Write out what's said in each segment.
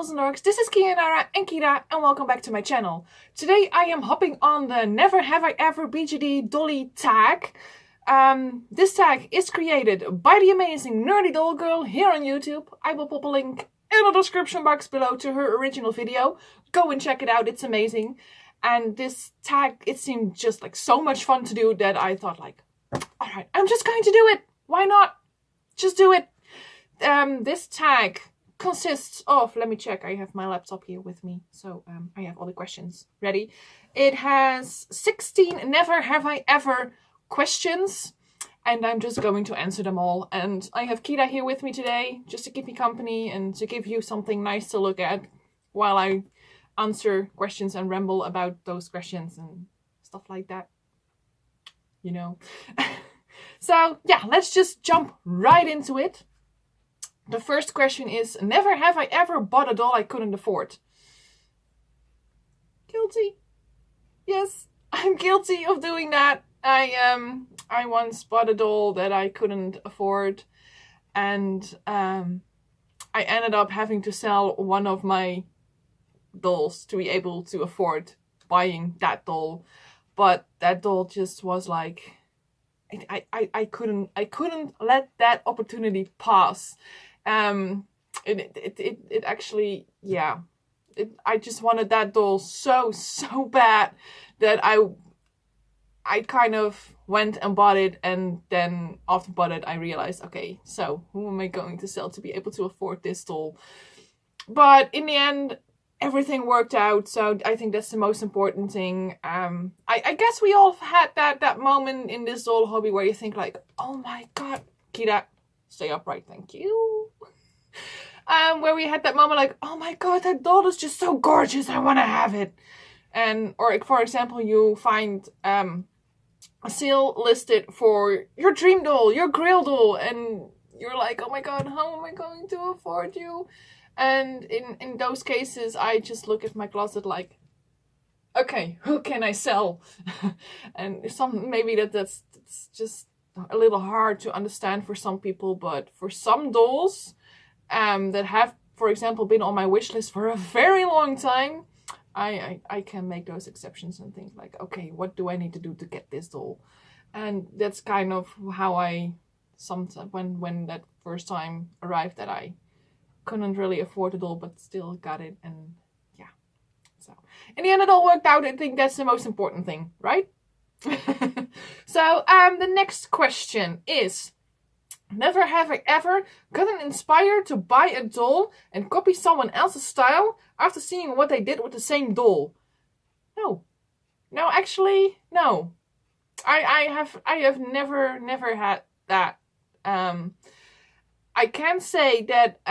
Dolls and Dorks, this is Kianara and Kira and welcome back to my channel. Today I am hopping on the Never Have I Ever BJD Dolly tag. This tag is created by the amazing Nerdydollgirl here on YouTube. I will pop a link in the description box below to her original video. Go and check it out, it's amazing. And this tag, it seemed just like so much fun to do that I thought like, alright, I'm just going to do it. Why not? Just do it. This tag consists of, let me check, I have my laptop here with me, so I have all the questions ready. It has 16 Never Have I Ever questions, and I'm just going to answer them all. And I have Kira here with me today, just to keep me company and to give you something nice to look at while I answer questions and ramble about those questions and stuff like that. You know. So, yeah, let's just jump right into it. The first question is, never have I ever bought a doll I couldn't afford. Guilty. Yes, I'm guilty of doing that. I once bought a doll that I couldn't afford, and I ended up having to sell one of my dolls to be able to afford buying that doll. But that doll just was like, I couldn't let that opportunity pass. It actually, yeah, I just wanted that doll so bad that I kind of went and bought it, and then after bought it I realized, okay, so who am I going to sell to be able to afford this doll? But in the end everything worked out, so I think that's the most important thing. I guess we all had that moment in this doll hobby where you think like, oh my god, Kira, stay upright, thank you. Where we had that moment like, oh my god, that doll is just so gorgeous, I want to have it. And, or for example, you find a sale listed for your dream doll, your grail doll, and you're like, oh my god, how am I going to afford you? And in those cases, I just look at my closet like, okay, who can I sell? And maybe that's just a little hard to understand for some people, but for some dolls that have, for example, been on my wish list for a very long time, I can make those exceptions and think like, okay, what do I need to do to get this doll? And that's kind of how I, sometimes when that first time arrived that I couldn't really afford the doll but still got it, and yeah. So in the end it all worked out. I think that's the most important thing, right? So the next question is, never have I ever gotten inspired to buy a doll and copy someone else's style after seeing what they did with the same doll. No, actually, no. I have never had that. I can say that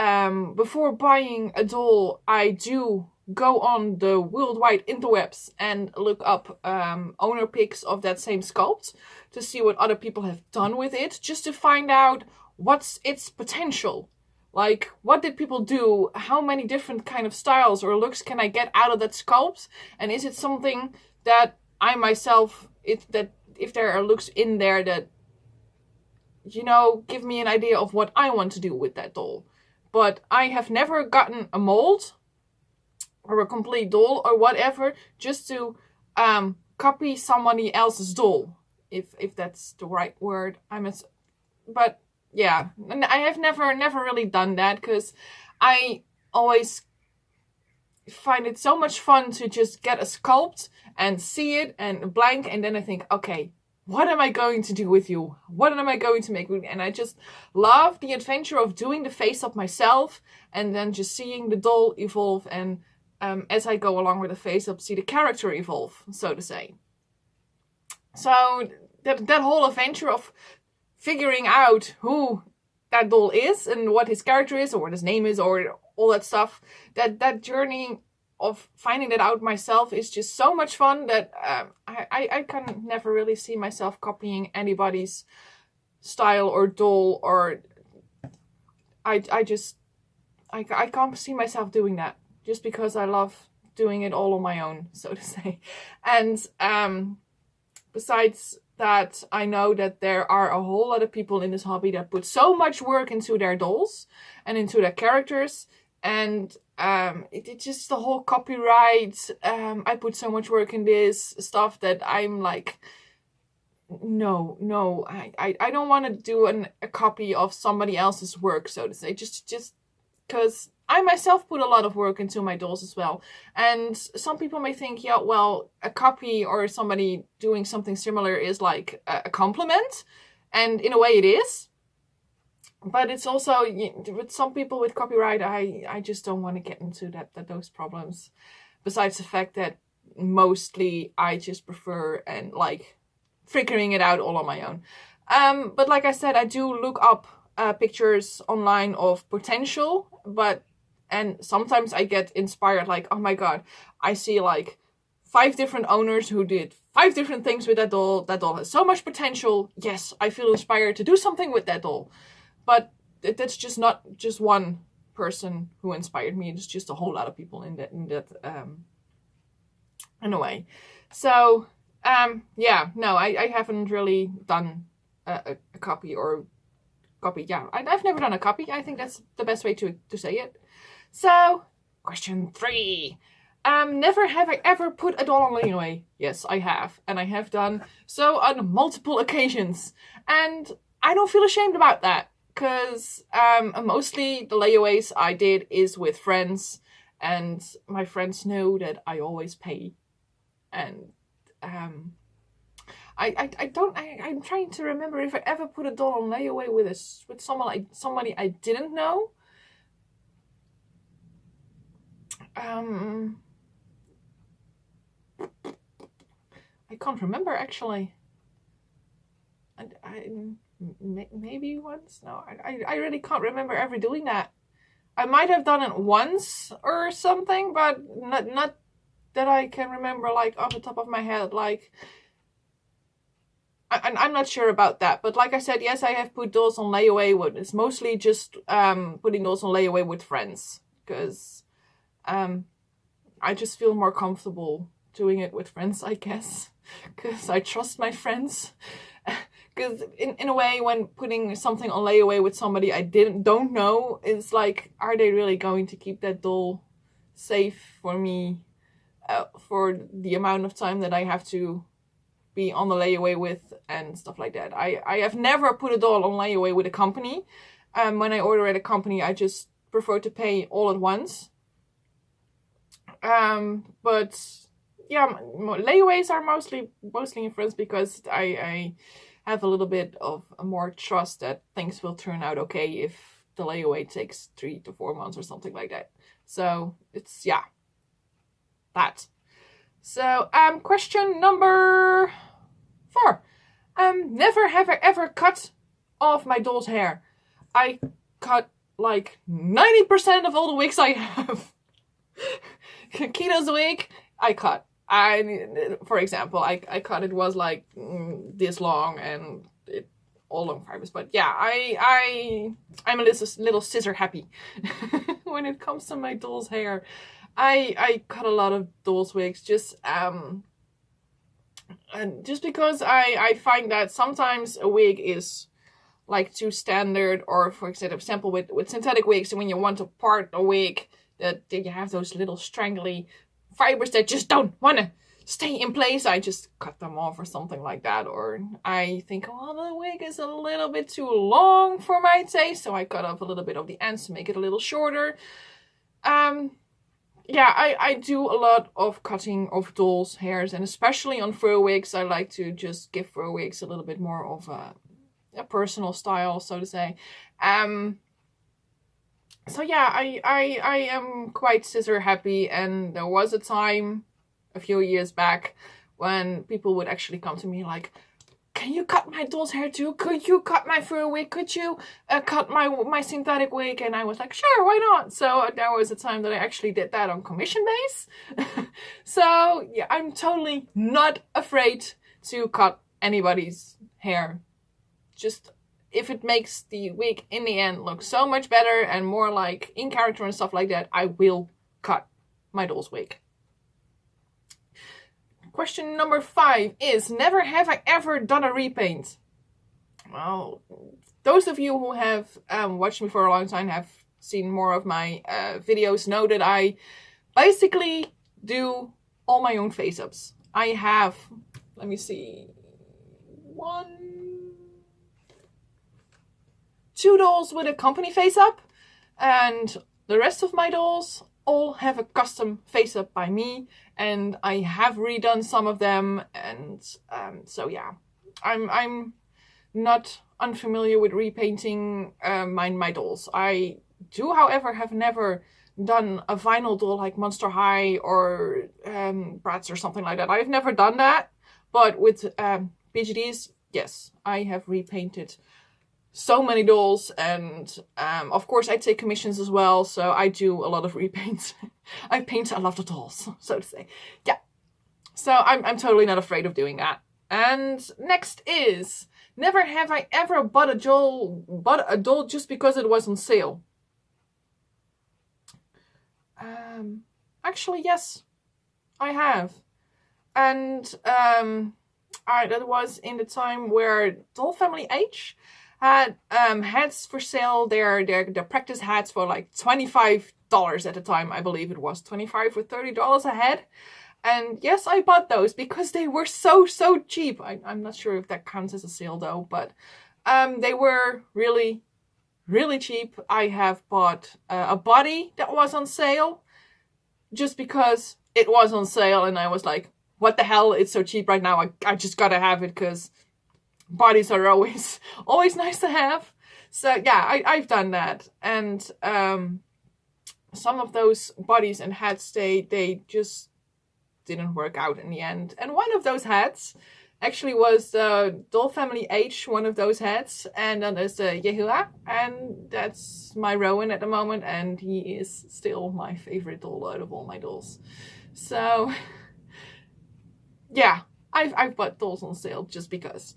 before buying a doll, I do go on the worldwide interwebs and look up owner pics of that same sculpt to see what other people have done with it, just to find out what's its potential. Like, what did people do? How many different kind of styles or looks can I get out of that sculpt? And is it something that I myself, if there are looks in there that, you know, give me an idea of what I want to do with that doll. But I have never gotten a mold or a complete doll or whatever just to copy somebody else's doll, if that's the right word. But yeah, I have never really done that, because I always find it so much fun to just get a sculpt and see it and blank, and then I think, okay, what am I going to do with you? What am I going to make with you? And I just love the adventure of doing the face up myself and then just seeing the doll evolve, and as I go along with the face up, see the character evolve, so to say. So that whole adventure of figuring out who that doll is and what his character is or what his name is or all that stuff, that journey of finding that out myself is just so much fun that I can never really see myself copying anybody's style or doll, or I can't see myself doing that, just because I love doing it all on my own, so to say. And besides that, I know that there are a whole lot of people in this hobby that put so much work into their dolls and into their characters, and it's just the whole copyright. I put so much work in this stuff that I'm like, no, I don't want to do a copy of somebody else's work, so to say, just because I myself put a lot of work into my dolls as well. And some people may think, yeah, well, a copy or somebody doing something similar is like a compliment, and in a way it is. But it's also, with some people with copyright, I just don't want to get into those problems. Besides the fact that mostly I just prefer and like figuring it out all on my own. But like I said, I do look up pictures online of potential, and sometimes I get inspired, like, oh my god, I see like 5 different owners who did 5 different things with that doll. That doll has so much potential. Yes, I feel inspired to do something with that doll. But that's just not just one person who inspired me. It's just a whole lot of people in a way. So, I haven't really done a copy or copy. Yeah, I've never done a copy. I think that's the best way to say it. So, question 3. Never have I ever put a doll on layaway. Yes, I have. And I have done so on multiple occasions. And I don't feel ashamed about that. Because mostly the layaways I did is with friends. And my friends know that I always pay. And I'm trying to remember if I ever put a doll on layaway with somebody I didn't know. I can't remember actually. Maybe once. No, I really can't remember ever doing that. I might have done it once or something, but not that I can remember like off the top of my head. Like, I'm not sure about that. But like I said, yes, I have put dolls on layaway. It's mostly just putting dolls on layaway with friends, because I just feel more comfortable doing it with friends, I guess, because I trust my friends. Because in a way, when putting something on layaway with somebody I don't know, it's like, are they really going to keep that doll safe for me for the amount of time that I have to be on the layaway with and stuff like that. I have never put a doll on layaway with a company. When I order at a company, I just prefer to pay all at once. But yeah, layaways are mostly in friends, because I have a little bit of more trust that things will turn out okay if the layaway takes 3 to 4 months or something like that. So it's, yeah, that. So question number 4. Never have I ever cut off my doll's hair. I cut like 90% of all the wigs I have. Kino's wig, I cut. For example, I cut, it was like this long and it all long fibers. But yeah, I'm a little scissor happy when it comes to my doll's hair. I cut a lot of doll's wigs just because I find that sometimes a wig is like too standard, or for example with synthetic wigs, when you want to part a wig, that you have those little strangly fibers that just don't want to stay in place. I just cut them off or something like that. Or I think, oh, the wig is a little bit too long for my taste, so I cut off a little bit of the ends to make it a little shorter. Yeah, I do a lot of cutting of dolls' hairs, and especially on fur wigs, I like to just give fur wigs a little bit more of a personal style, so to say. So yeah, I am quite scissor happy, and there was a time a few years back when people would actually come to me like, can you cut my doll's hair too? Could you cut my fur wig? Could you cut my synthetic wig? And I was like, sure, why not? So there was a time that I actually did that on commission base. So yeah, I'm totally not afraid to cut anybody's hair. Just if it makes the wig in the end look so much better and more like in character and stuff like that, I will cut my doll's wig. Question number 5 is, never have I ever done a repaint. Well, those of you who have watched me for a long time have seen more of my videos know that I basically do all my own face-ups. I have, let me see, 2 dolls with a company face-up, and the rest of my dolls all have a custom face-up by me, and I have redone some of them, and so yeah, I'm not unfamiliar with repainting my dolls. I do, however, have never done a vinyl doll like Monster High or Bratz or something like that. I've never done that, but with BJDs, yes, I have repainted so many dolls, and of course I take commissions as well, so I do a lot of repaints. I paint a lot of dolls, so to say. Yeah, so I'm totally not afraid of doing that. And next is, never have I ever bought a doll just because it was on sale. Actually, yes, I have. And that was in the time where Doll Family H had hats for sale. Their practice hats for like $25 at the time. I believe it was $25 or $30 a head. And yes, I bought those because they were so cheap. I'm not sure if that counts as a sale though, but they were really cheap. I have bought a body that was on sale just because it was on sale, and I was like, what the hell, it's so cheap right now, I just gotta have it, because bodies are always nice to have. So yeah, I've done that, and some of those bodies and hats, they just didn't work out in the end. And one of those hats actually was Doll Family H, one of those hats, and then there's Yehua, and that's my Rowan at the moment, and he is still my favorite doll out of all my dolls. So yeah, I've bought dolls on sale just because.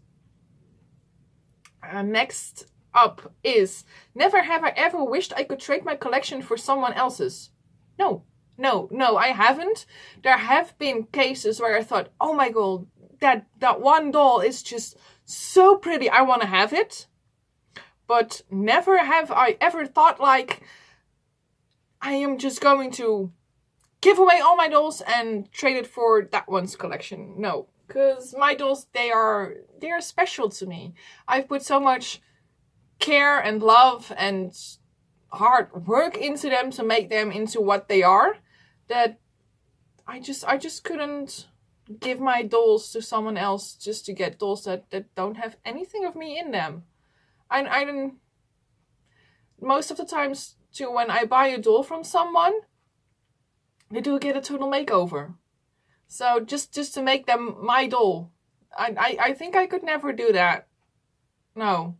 Next up is, never have I ever wished I could trade my collection for someone else's. No, I haven't. There have been cases where I thought, oh my god, that one doll is just so pretty, I want to have it. But never have I ever thought like, I am just going to give away all my dolls and trade it for that one's collection. No, because my dolls, they are special to me. I've put so much care and love and hard work into them to make them into what they are, that I just couldn't give my dolls to someone else just to get dolls that don't have anything of me in them. I don't. Most of the times too, when I buy a doll from someone, they do get a total makeover. So just to make them my doll, I think I could never do that. No,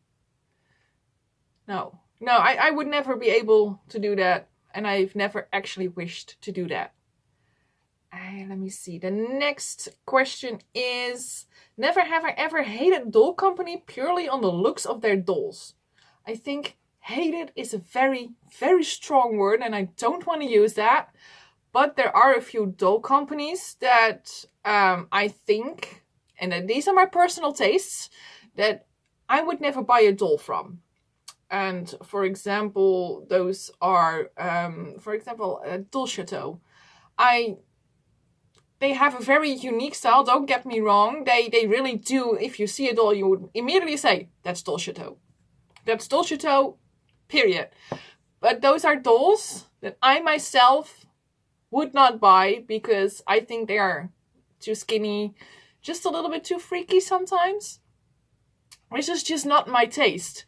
I would never be able to do that, and I've never actually wished to do that. Let me see. The next question is, never have I ever hated a doll company purely on the looks of their dolls. I think hated is a very strong word, and I don't want to use that. But there are a few doll companies that I think, and these are my personal tastes, that I would never buy a doll from. And for example, those are, Doll Chateau. They have a very unique style, don't get me wrong. They really do. If you see a doll, you would immediately say, that's Doll Chateau. That's Doll Chateau, period. But those are dolls that I myself would not buy because I think they are too skinny, just a little bit too freaky sometimes. Which is just not my taste.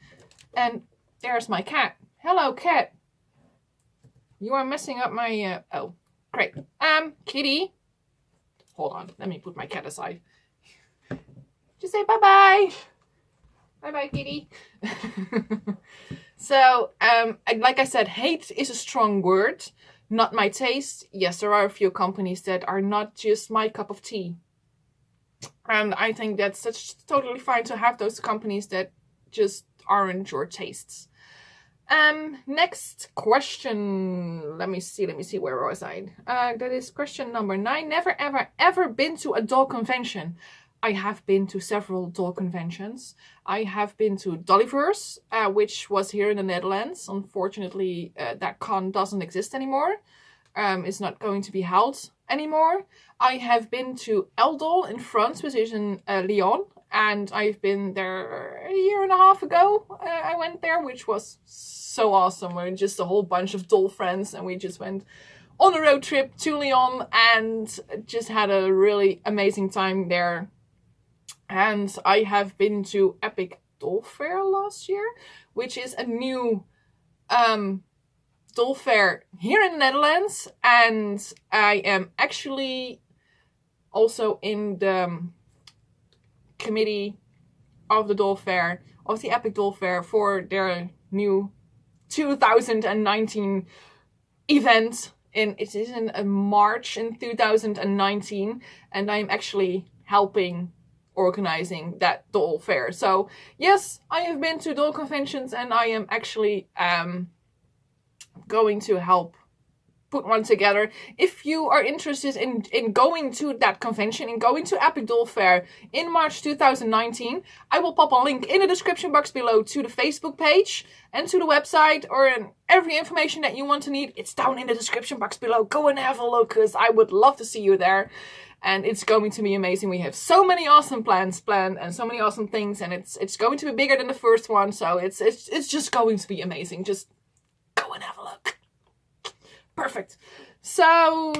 And there's my cat. Hello, cat. You are messing up my, oh, great. Kitty. Hold on, let me put my cat aside. Just say bye-bye. Bye-bye, kitty. So, like I said, hate is a strong word. Not my taste. Yes, there are a few companies that are not just my cup of tea. And I think that's totally fine to have those companies that just aren't your tastes. Next question. Let me see, where was I? That is question number 9. Never ever been to a doll convention. I have been to several doll conventions. I have been to Dollyverse, which was here in the Netherlands. Unfortunately, that con doesn't exist anymore. It's not going to be held anymore. I have been to Eldol in France, which is in Lyon. And I've been there a year and a half ago. I went there, which was so awesome. We're just a whole bunch of doll friends, and we just went on a road trip to Lyon and just had a really amazing time there. And I have been to Epic Doll Fair last year, which is a new doll fair here in the Netherlands. And I am actually also in the committee of the doll fair, of the Epic Doll Fair, for their new 2019 event. It is in March in 2019, and I'm actually helping organizing that doll fair. So yes, I have been to doll conventions, and I am actually going to help put one together. If you are interested in going to that convention, in going to Epic Doll Fair in March 2019, I will pop a link in the description box below to the Facebook page and to the website, or every information that you want to need. It's down in the description box below. Go and have a look, because I would love to see you there. And it's going to be amazing. We have so many awesome plans planned and so many awesome things, and it's going to be bigger than the first one. So it's just going to be amazing. Just go and have a look. Perfect. So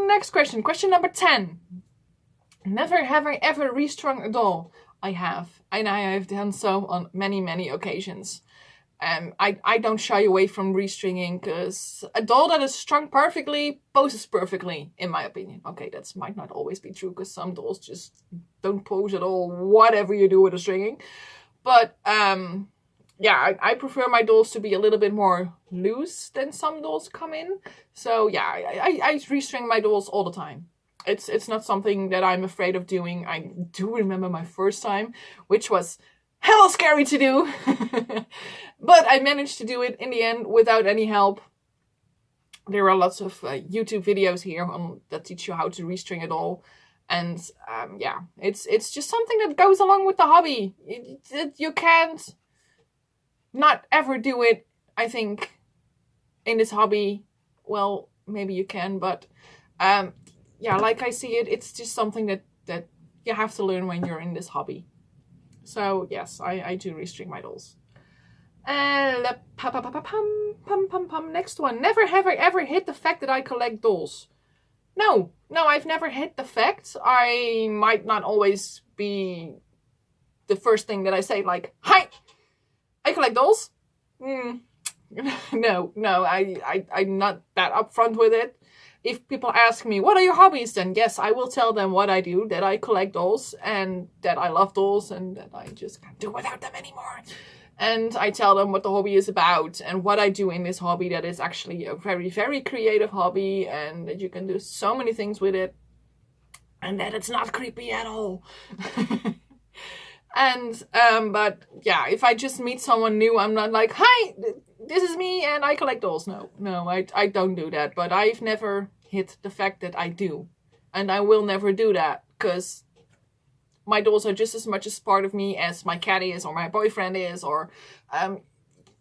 next question. Question number 10. Never have I ever restrung a doll. I have. And I have done so on many, many occasions. I don't shy away from restringing, because a doll that is strung perfectly poses perfectly, in my opinion. Okay, that might not always be true, because some dolls just don't pose at all, whatever you do with the stringing. But yeah, I prefer my dolls to be a little bit more loose than some dolls come in. So yeah, I restring my dolls all the time. It's not something that I'm afraid of doing. I do remember my first time, which was hella scary to do. But I managed to do it in the end without any help. There are lots of YouTube videos here that teach you how to restring a doll. And yeah, it's just something that goes along with the hobby. You can't not ever do it, I think, in this hobby. Well, maybe you can, but yeah, like I see it, it's just something that you have to learn when you're in this hobby. So yes, I do restring my dolls. Next one. Never have I ever hid the fact that I collect dolls. No, I've never hid the fact. I might not always be the first thing that I say, like, hi, I collect dolls. No, I'm not that upfront with it. If people ask me, what are your hobbies? Then yes, I will tell them what I do, that I collect dolls, and that I love dolls, and that I just can't do without them anymore. And I tell them what the hobby is about, and what I do in this hobby, that is actually a very, very creative hobby, and that you can do so many things with it, and that it's not creepy at all. And, but yeah, if I just meet someone new, I'm not like, hi, this is me and I collect dolls. No, I don't do that. But I've never hid the fact that I do. And I will never do that, because my dolls are just as much as part of me as my cat is, or my boyfriend is, or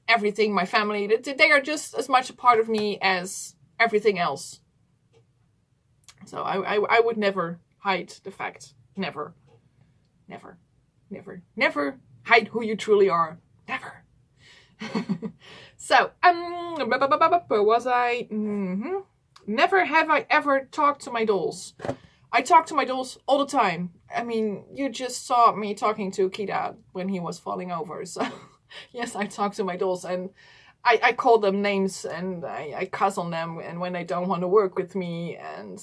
everything, my family. They are just as much a part of me as everything else. So I would never hide the fact. Never hide who you truly are. Never. So, was I? Never have I ever talked to my dolls. I talk to my dolls all the time. I mean, you just saw me talking to Kida when he was falling over. So, yes, I talk to my dolls, and I call them names, and I cuss on them, and when they don't want to work with me, and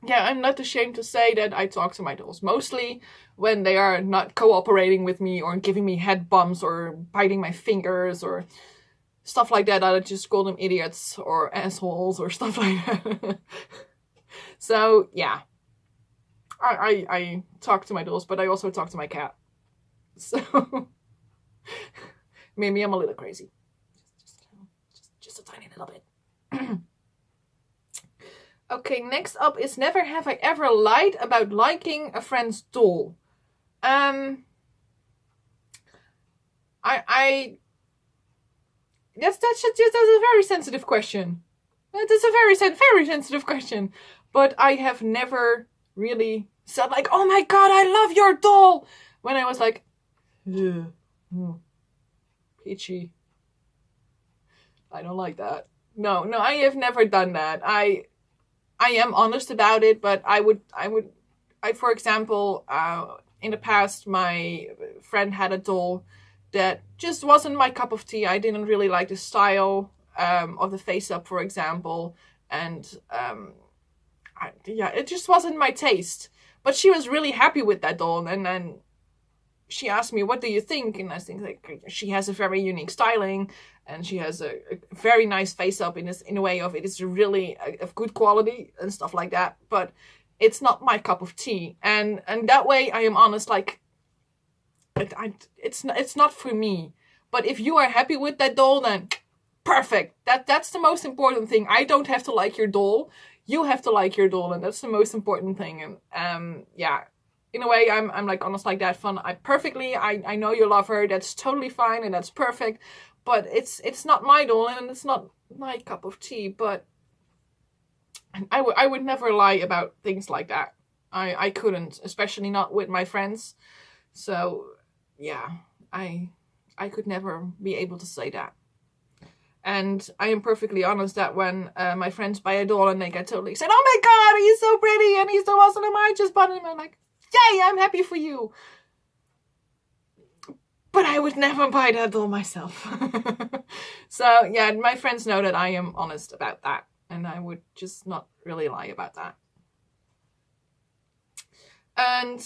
yeah, I'm not ashamed to say that I talk to my dolls. Mostly when they are not cooperating with me, or giving me head bumps, or biting my fingers, or stuff like that. I just call them idiots or assholes or stuff like that. So yeah, I talk to my dolls, but I also talk to my cat. So maybe I'm a little crazy. Just a tiny little bit. Okay, next up is never have I ever lied about liking a friend's doll. I that's a very sensitive question. That is a very sensitive question. But I have never really said like, "Oh my god, I love your doll," when I was like, Peachy, I don't like that. No, I have never done that. I am honest about it, but I for example, in the past, my friend had a doll that just wasn't my cup of tea. I didn't really like the style of the face up, for example, and it just wasn't my taste. But she was really happy with that doll, and then she asked me, "What do you think?" And I think like she has a very unique styling, and she has a very nice face up in a way of it is really of good quality and stuff like that. But it's not my cup of tea, and that way I am honest. Like, it's not for me. But if you are happy with that doll, then perfect. That's the most important thing. I don't have to like your doll. You have to like your doll, and that's the most important thing. And yeah. In a way, I'm like honest like that. Fun. I know you love her. That's totally fine and that's perfect. But it's not my doll and it's not my cup of tea. But I would never lie about things like that. I couldn't, especially not with my friends. So yeah, I could never be able to say that. And I am perfectly honest that when my friends buy a doll and they get totally excited, "Oh my god, he's so pretty and he's so awesome, and I just bought him," I'm like, "Yay, I'm happy for you." But I would never buy that doll myself. So yeah, my friends know that I am honest about that. And I would just not really lie about that. And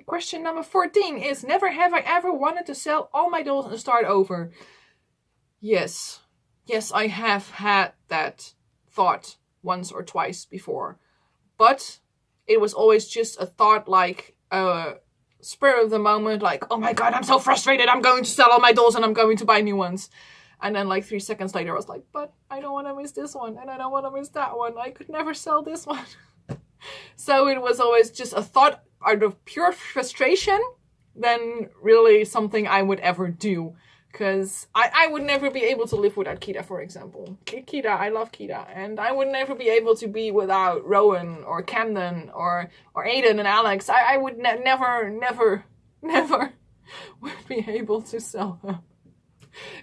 question number 14 is, never have I ever wanted to sell all my dolls and start over. Yes. Yes, I have had that thought once or twice before. But it was always just a thought, like a spur of the moment, like, "Oh my god, I'm so frustrated, I'm going to sell all my dolls and I'm going to buy new ones." And then like 3 seconds later I was like, "But I don't want to miss this one and I don't want to miss that one. I could never sell this one." So it was always just a thought out of pure frustration than really something I would ever do. Because I would never be able to live without Kita, for example. Kita, I love Kita. And I would never be able to be without Rowan or Camden or Aiden and Alex. I would never would be able to sell them.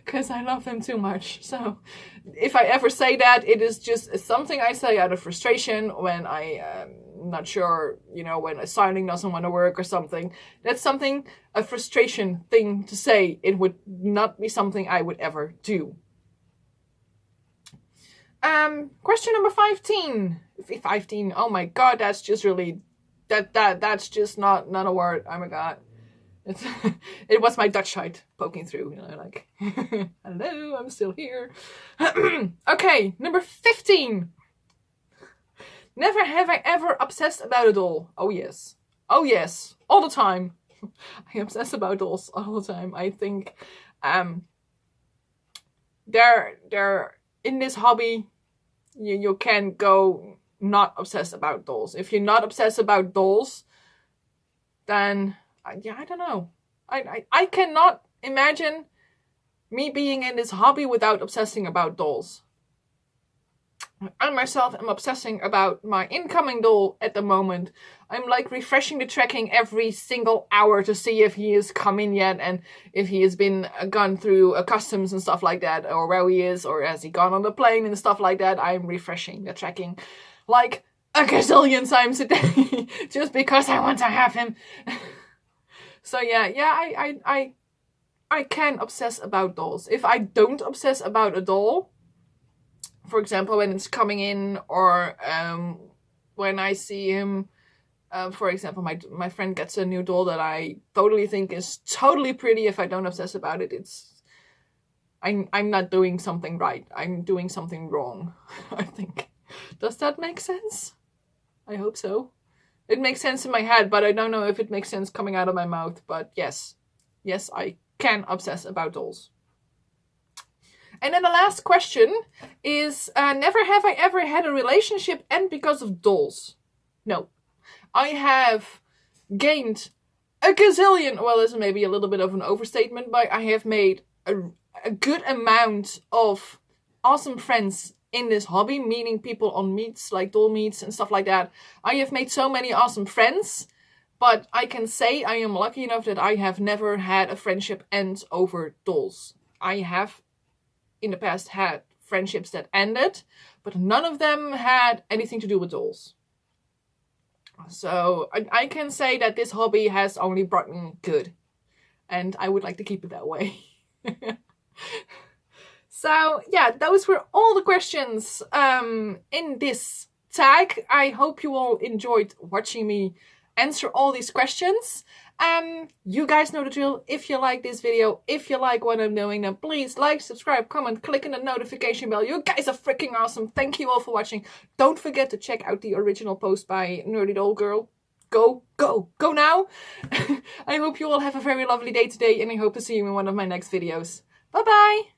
Because I love them too much. So if I ever say that, it is just something I say out of frustration when I'm not sure, when a styling doesn't want to work or something. That's a frustration thing to say. It would not be something I would ever do. Question number 15. 15. Oh my god, that's just really, that's just not a word. Oh my god. It was my Dutch side poking through, like, hello, I'm still here. Okay, number 15. Never have I ever obsessed about a doll. Oh yes, all the time. I obsess about dolls all the time. I think, they're in this hobby. You can't go not obsessed about dolls. If you're not obsessed about dolls, then I don't know. I cannot imagine me being in this hobby without obsessing about dolls. I myself am obsessing about my incoming doll at the moment. I'm like refreshing the tracking every single hour to see if he has come in yet and if he has been gone through customs and stuff like that, or where he is, or has he gone on the plane and stuff like that. I'm refreshing the tracking like a gazillion times a day just because I want to have him. So I can obsess about dolls. If I don't obsess about a doll, for example, when it's coming in, or when I see him, for example, my friend gets a new doll that I totally think is totally pretty. If I don't obsess about it, I'm not doing something right. I'm doing something wrong, I think. Does that make sense? I hope so. It makes sense in my head, but I don't know if it makes sense coming out of my mouth. But yes, I can obsess about dolls. And then the last question is, never have I ever had a relationship end because of dolls. No. I have gained a gazillion, well, this is maybe a little bit of an overstatement, but I have made a good amount of awesome friends in this hobby, meeting people on meets, like doll meets and stuff like that. I have made so many awesome friends, but I can say I am lucky enough that I have never had a friendship end over dolls. I have in the past had friendships that ended, but none of them had anything to do with dolls. So I can say that this hobby has only brought me good, and I would like to keep it that way. So yeah, those were all the questions in this tag. I hope you all enjoyed watching me answer all these questions. You guys know the drill. If you like this video, if you like what I'm doing, then please like, subscribe, comment, click on the notification bell. You guys are freaking awesome. Thank you all for watching. Don't forget to check out the original post by Nerdydollgirl. Go, go, go now. I hope you all have a very lovely day today, and I hope to see you in one of my next videos. Bye bye.